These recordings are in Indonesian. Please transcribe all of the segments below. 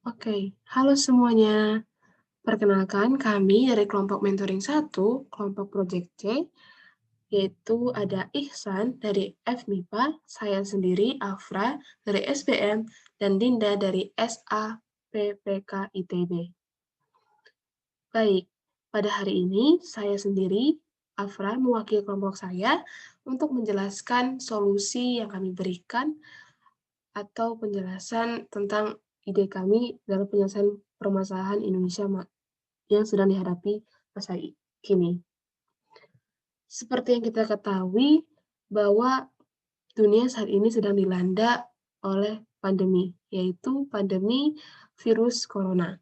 Oke, halo semuanya. Perkenalkan, kami dari kelompok mentoring satu, kelompok Project C, yaitu ada Ihsan dari FMIPA, saya sendiri Afra dari SBM, dan Dinda dari SAPPK ITB. Baik, pada hari ini saya sendiri, Afra, mewakili kelompok saya untuk menjelaskan solusi yang kami berikan atau penjelasan tentang ide kami dalam penyelesaian permasalahan Indonesia yang sedang dihadapi masa kini. Seperti yang kita ketahui bahwa dunia saat ini sedang dilanda oleh pandemi, yaitu pandemi virus corona.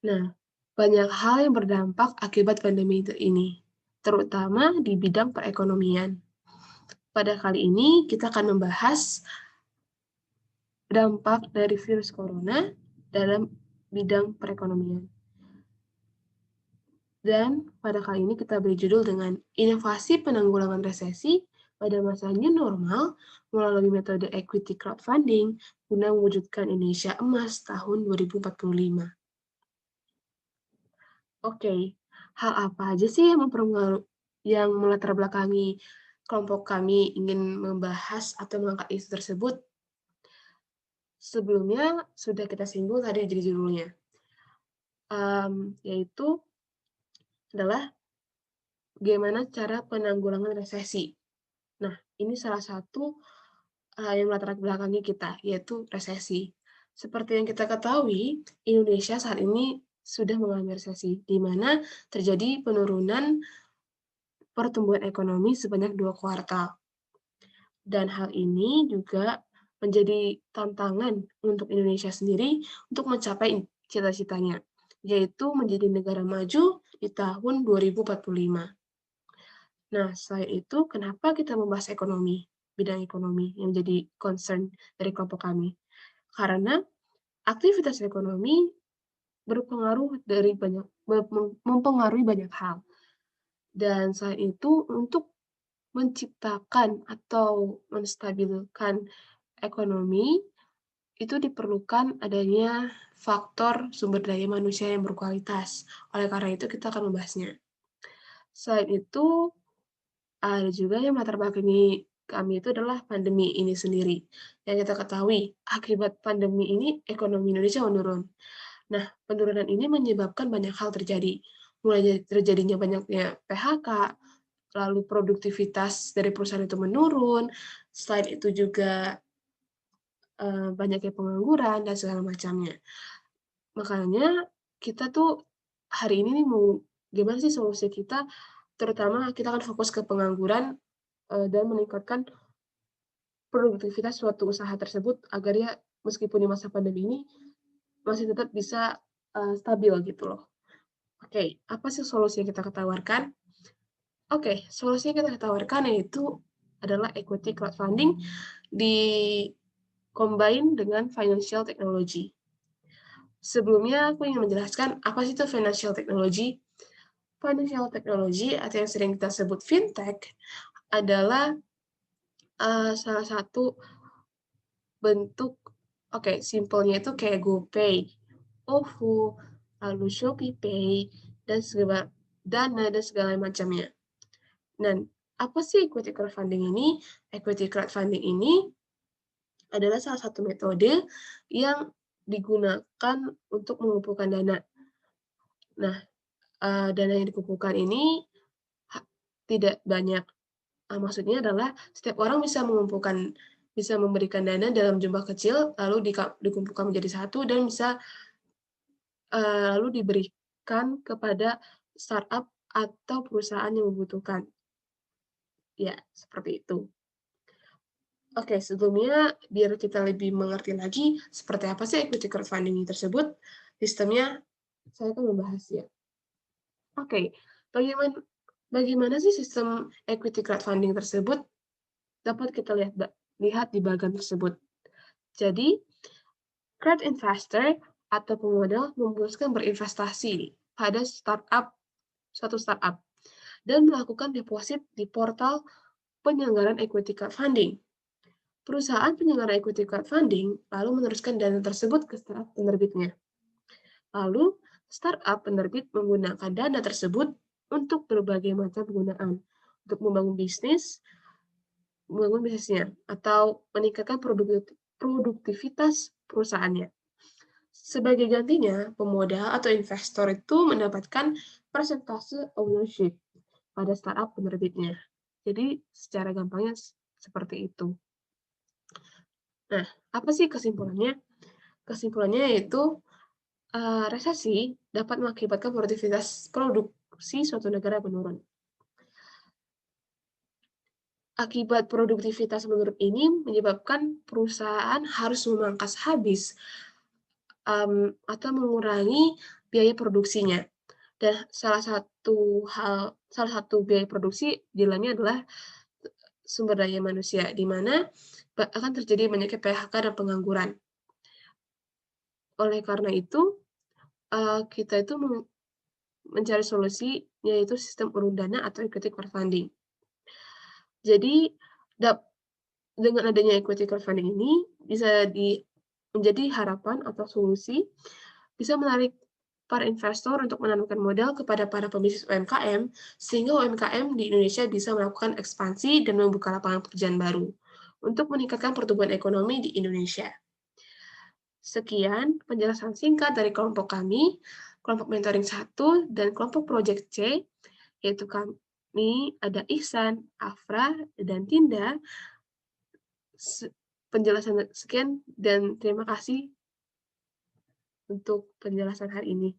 Nah, banyak hal yang berdampak akibat pandemi ini, terutama di bidang perekonomian. Pada kali ini kita akan membahas dampak dari virus corona dalam bidang perekonomian. Dan pada kali ini kita beri judul dengan Inovasi Penanggulangan Resesi pada masa new normal melalui metode equity crowdfunding guna mewujudkan Indonesia Emas tahun 2045. Oke, hal apa aja sih yang melatar belakangi kelompok kami ingin membahas atau mengangkat isu tersebut? Sebelumnya sudah kita singgung tadi jadi judulnya, yaitu adalah bagaimana cara penanggulangan resesi. Nah, ini salah satu yang melatar belakangi kita, yaitu resesi. Seperti yang kita ketahui, Indonesia saat ini sudah mengalami resesi, di mana terjadi penurunan pertumbuhan ekonomi sebanyak 2 kuartal. Dan hal ini juga menjadi tantangan untuk Indonesia sendiri untuk mencapai cita-citanya, yaitu menjadi negara maju di tahun 2045. Nah, selain itu, kenapa kita membahas ekonomi, bidang ekonomi yang menjadi concern dari kelompok kami? Karena aktivitas ekonomi mempengaruhi banyak hal. Dan selain itu, untuk menciptakan atau menstabilkan ekonomi, itu diperlukan adanya faktor sumber daya manusia yang berkualitas. Oleh karena itu, kita akan membahasnya. Selain itu, ada juga yang melatar belakangi kami itu adalah pandemi ini sendiri. Yang kita ketahui, akibat pandemi ini ekonomi Indonesia menurun. Nah, penurunan ini menyebabkan banyak hal terjadi, mulai terjadinya banyaknya PHK, lalu produktivitas dari perusahaan itu menurun, selain itu juga banyaknya pengangguran dan segala macamnya. Makanya kita tuh hari ini nih mau gimana sih solusi kita, terutama kita akan fokus ke pengangguran, dan meningkatkan produktivitas suatu usaha tersebut agar ya meskipun di masa pandemi ini masih tetap bisa, stabil gitu loh. Oke, apa sih solusi yang kita tawarkan? Oke, solusi yang kita tawarkan yaitu adalah equity crowdfunding di-combine dengan financial technology. Sebelumnya aku ingin menjelaskan apa sih itu financial technology. Financial technology atau yang sering kita sebut fintech adalah, salah satu bentuk simpelnya itu kayak GoPay, OVO, lalu ShopeePay, dan Dana, dan segala macamnya. Dan apa sih equity crowdfunding ini? Equity crowdfunding ini adalah salah satu metode yang digunakan untuk mengumpulkan dana. Nah, dana yang dikumpulkan ini tidak banyak, maksudnya adalah setiap orang bisa memberikan dana dalam jumlah kecil, lalu dikumpulkan menjadi satu dan bisa lalu diberikan kepada startup atau perusahaan yang membutuhkan. Ya, seperti itu. Oke, sebelumnya biar kita lebih mengerti lagi seperti apa sih equity crowdfunding tersebut, sistemnya saya akan membahasnya. Oke, bagaimana bagaimana sih sistem equity crowdfunding tersebut dapat kita lihat di bagian tersebut. Jadi, crowd investor atau pemodal memutuskan berinvestasi pada suatu startup, dan melakukan deposit di portal penyelenggaraan equity crowdfunding. Perusahaan penyelenggara equity crowdfunding lalu meneruskan dana tersebut ke startup penerbitnya. Lalu, startup penerbit menggunakan dana tersebut untuk berbagai macam penggunaan, untuk membangun bisnisnya, atau meningkatkan produktivitas perusahaannya. Sebagai gantinya, pemodal atau investor itu mendapatkan persentase ownership pada startup penerbitnya. Jadi, secara gampangnya seperti itu. Nah, apa sih kesimpulannya? Kesimpulannya yaitu resesi dapat mengakibatkan produktivitas produksi suatu negara menurun. Akibat produktivitas menurun ini menyebabkan perusahaan harus memangkas habis atau mengurangi biaya produksinya. Dan salah satu biaya produksi di dalamnya adalah sumber daya manusia, di mana akan terjadi banyaknya PHK dan pengangguran. Oleh karena itu, kita itu mencari solusi, yaitu sistem urun dana atau equity crowdfunding. Jadi, dengan adanya equity crowdfunding ini, bisa menjadi harapan atau solusi, bisa menarik para investor untuk menanamkan modal kepada para pebisnis UMKM, sehingga UMKM di Indonesia bisa melakukan ekspansi dan membuka lapangan pekerjaan baru untuk meningkatkan pertumbuhan ekonomi di Indonesia. Sekian penjelasan singkat dari kelompok kami, kelompok mentoring 1 dan kelompok project C, yaitu kami ada Ihsan, Afra, dan Tinda. Penjelasan sekian dan terima kasih untuk penjelasan hari ini.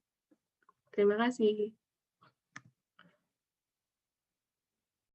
Terima kasih.